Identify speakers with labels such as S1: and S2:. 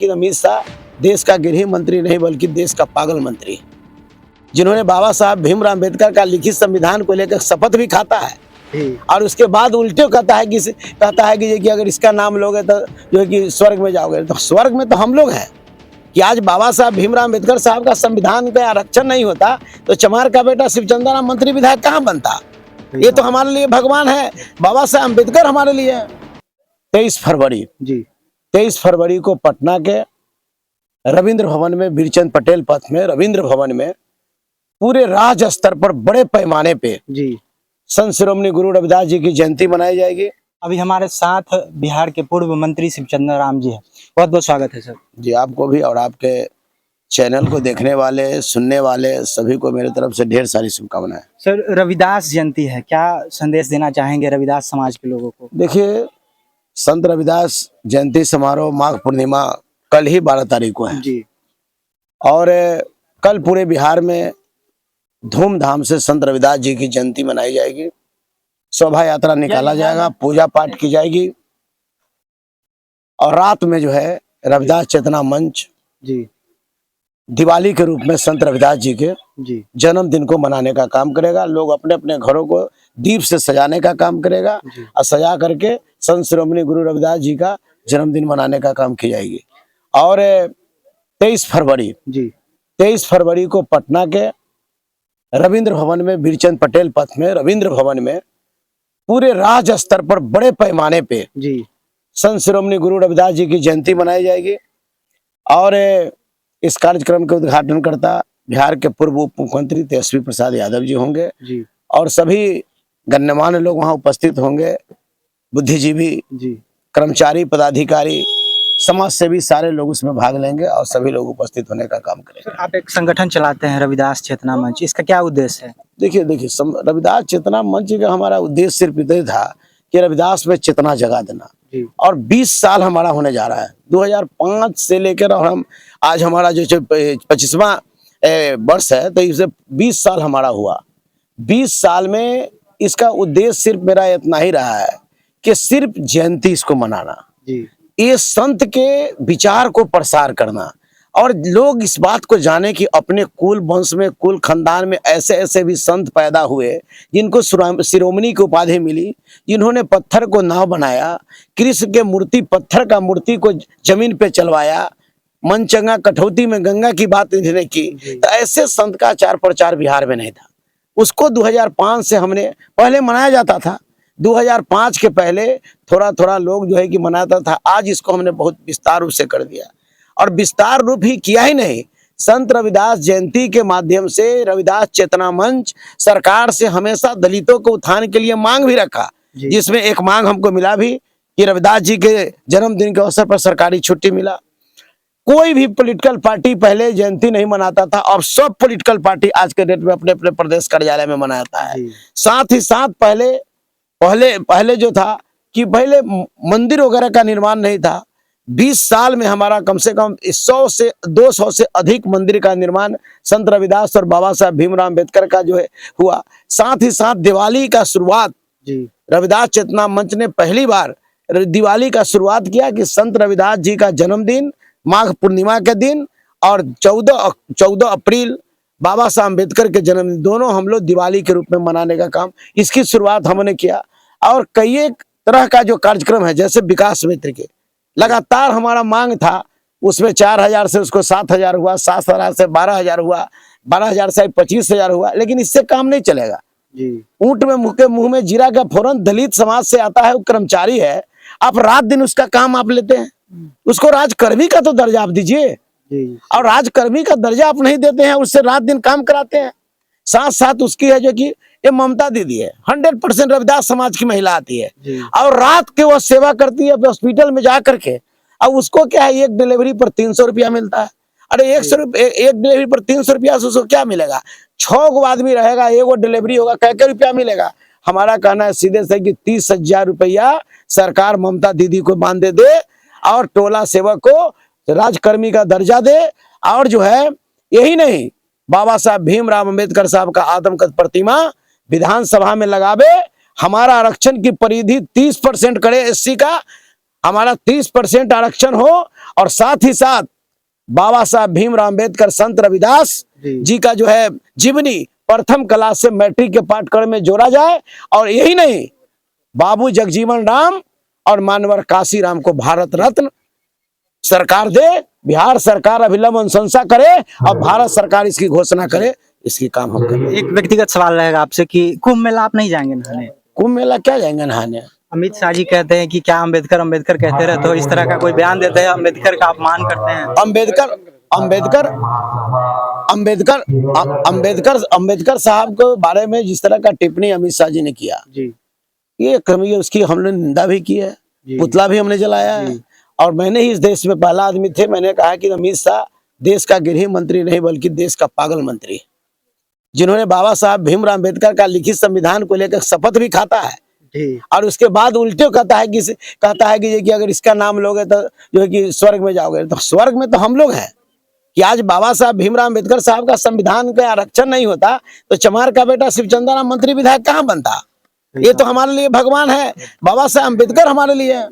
S1: कि अमित शाह देश का गृह मंत्री नहीं बल्कि देश का पागल मंत्री, जिन्होंने बाबा साहब भीमराव अम्बेडकर का लिखित संविधान को लेकर शपथ भी खाता है और उसके बाद उल्टे कहता है कि अगर इसका नाम लोगे तो जो है कि स्वर्ग में जाओगे। तो स्वर्ग में तो हम लोग हैं कि आज बाबा साहब भीमराव अम्बेडकर साहब का संविधान का आरक्षण नहीं होता तो चमार का बेटा शिवचंद्र राम मंत्री विधायक कहाँ बनता। ये तो हमारे लिए भगवान है, बाबा साहब अम्बेडकर हमारे लिए है। 23 फरवरी को पटना के रविंद्र भवन में, बीरचंद पटेल पथ में रविंद्र भवन में पूरे राज्य स्तर पर बड़े पैमाने पे संत शिरोमणि गुरु रविदास जी की जयंती मनाई जाएगी।
S2: अभी हमारे साथ बिहार के पूर्व मंत्री शिवचंद्र राम जी हैं। बहुत बहुत स्वागत है सर।
S1: जी, आपको भी और आपके चैनल को देखने वाले, सुनने वाले सभी को मेरे तरफ से ढेर सारी शुभकामनाएं।
S2: सर, रविदास जयंती है, क्या संदेश देना चाहेंगे रविदास समाज के लोगों को?
S1: देखिए, संत रविदास जयंती समारोह माघ पूर्णिमा कल ही 12 तारीख को है
S2: जी।
S1: और कल पूरे बिहार में धूमधाम से संत रविदास जी की जयंती मनाई जाएगी। शोभा यात्रा निकाला जाएगा, पूजा पाठ की जाएगी और रात में जो है रविदास चेतना मंच दिवाली के रूप में संत रविदास जी के जन्मदिन को मनाने का काम करेगा। लोग अपने अपने घरों को दीप से सजाने का काम करेगा और सजा करके संत शिरोमणि गुरु रविदास जी का जन्मदिन मनाने का काम की जाएगी। और 23 फरवरी को पटना के रविंद्र भवन में, बीरचंद पटेल पथ में रविंद्र भवन में पूरे राज्य स्तर पर बड़े पैमाने पे संत शिरोमणि गुरु रविदास जी की जयंती मनाई जाएगी। और इस कार्यक्रम के उद्घाटनकर्ता बिहार के पूर्व उप मुख्यमंत्री तेजस्वी प्रसाद यादव जी होंगे और सभी गण्यमान्य लोग वहां उपस्थित होंगे, बुद्धिजीवी, कर्मचारी, पदाधिकारी, समाज सेवी, सारे लोग उसमें भाग लेंगे और सभी लोग उपस्थित होने का काम करेंगे।
S2: आप एक संगठन चलाते हैं रविदास चेतना मंच, इसका क्या उद्देश्य है?
S1: देखिए रविदास चेतना मंच का हमारा उद्देश्य सिर्फ इतना था कि रविदास में चेतना जगा देना। और 20 साल हमारा होने जा रहा है, 2005 से लेकर और हम आज हमारा जो 25वां वर्ष है, तो इसे 20 साल हमारा हुआ। 20 साल में इसका उद्देश्य सिर्फ मेरा इतना ही रहा है कि सिर्फ जयंती इसको मनाना, ये संत के विचार को प्रसार करना और लोग इस बात को जाने कि अपने कुल वंश में, कुल खानदान में ऐसे ऐसे भी संत पैदा हुए जिनको शिरोमणि की उपाधि मिली, जिन्होंने पत्थर को नाव बनाया, कृष्ण के मूर्ति, पत्थर का मूर्ति को जमीन पे चलवाया, मनचंगा कठौती में गंगा की बात इन्होंने की। तो ऐसे संत का आचार प्रचार बिहार में नहीं था। उसको 2005 से हमने पहले मनाया जाता था, 2005 के पहले थोड़ा थोड़ा लोग जो है कि मनाता था। आज इसको हमने बहुत विस्तार रूप से कर दिया और विस्तार रूप ही किया ही नहीं, संत रविदास जयंती के माध्यम से रविदास चेतना मंच सरकार से हमेशा दलितों को उत्थान के लिए मांग भी रखा, जिसमें एक मांग हमको मिला भी कि रविदास जी के जन्मदिन के अवसर पर सरकारी छुट्टी मिला। कोई भी पॉलिटिकल पार्टी पहले जयंती नहीं मनाता था और सब पॉलिटिकल पार्टी आज के डेट में अपने अपने प्रदेश कार्यालय में मनाता है। साथ ही साथ पहले जो था कि पहले मंदिर वगैरह का निर्माण नहीं था। 20 साल में हमारा कम से कम 200 से अधिक मंदिर का निर्माण संत रविदास और बाबा साहब भीमराव अम्बेडकर का जो है हुआ। साथ ही साथ दिवाली का शुरुआत रविदास चेतना मंच ने पहली बार दिवाली का शुरुआत किया कि संत रविदास जी का जन्मदिन माघ पूर्णिमा के दिन और 14 अप्रैल बाबा साहब अम्बेडकर के जन्मदिन, दोनों हम लोग दिवाली के रूप में मनाने का काम, इसकी शुरुआत हमने किया। और कई एक तरह का जो कार्यक्रम है, जैसे विकास मित्र के लगातार हमारा मांग था, उसमें 4000 से उसको 7000 हुआ, 7000 से 12000 हुआ, 12000 से 25000 हुआ, लेकिन इससे काम नहीं चलेगा। ऊंट में मुंह में जीरा का फौरन दलित समाज से आता है, वो कर्मचारी है, आप रात दिन उसका काम आप लेते हैं, उसको राजकर्मी का तो दर्जा आप दीजिए। और राजकर्मी का दर्जा आप नहीं देते हैं, उससे रात दिन काम कराते हैं। साथ साथ उसकी है जो कि ये ममता दीदी है, 100% रविदास समाज की महिला आती है और रात के वो सेवा करती है हॉस्पिटल में जा करके। अब उसको क्या है, एक डिलीवरी पर 300 रुपया मिलता है। अरे एक डिलीवरी पर 300 रुपया से उसको क्या मिलेगा? 6 गो आदमी रहेगा, एगो डिलीवरी होगा, क्या रुपया मिलेगा? हमारा कहना है सीधे से कि 30,000 रुपया सरकार ममता दीदी को मान दे और टोला सेवक को राजकर्मी का दर्जा दे। और जो है यही नहीं, बाबा साहब भीमराव अम्बेडकर साहब का आदमकद प्रतिमा विधानसभा में लगावे, हमारा आरक्षण की परिधि 30% करे, एससी का हमारा 30% आरक्षण हो और साथ ही साथ बाबा साहब भीमराव अम्बेडकर संत रविदास जी का जो है जीवनी प्रथम क्लास से मैट्रिक के पाठ्यक्रम में जोड़ा जाए। और यही नहीं, बाबू जगजीवन राम और मानवर काशीराम को भारत रत्न सरकार दे, बिहार सरकार अभिलंब अनुशंसा करे और भारत सरकार इसकी घोषणा करे। इसकी काम हम करें।
S2: एक व्यक्तिगत सवाल रहेगा आपसे कि कुंभ मेला आप नहीं जाएंगे नहाने?
S1: कुंभ मेला क्या जाएंगे नहाने? अमित
S2: शाह जी कहते हैं कि क्या अम्बेडकर अम्बेडकर कहते रहते हो, इस तरह का कोई बयान देते हैं, अम्बेडकर का अपमान करते हैं।
S1: अम्बेडकर साहब के बारे में जिस तरह का टिप्पणी अमित शाह जी ने किया
S2: जी,
S1: ये क्रमीय उसकी हमने निंदा भी की है, पुतला भी हमने जलाया है। और मैंने ही इस देश में पहला आदमी थे, मैंने कहा कि अमित शाह देश का गृह मंत्री नहीं बल्कि देश का पागल मंत्री है, जिन्होंने बाबा साहब भीमराव अम्बेडकर का लिखित संविधान को लेकर शपथ भी खाता है और उसके बाद उल्टे कहता है कि अगर इसका नाम लोगे तो जो है कि स्वर्ग में जाओगे। तो स्वर्ग में तो हम लोग हैं कि आज बाबा साहब भीमराव अम्बेडकर साहब का संविधान का आरक्षण नहीं होता तो चमार का बेटा शिवचंद्र राम मंत्री विधायक कहाँ बनता? ये तो हमारे लिए भगवान है, बाबा साहब अम्बेडकर हमारे लिए है।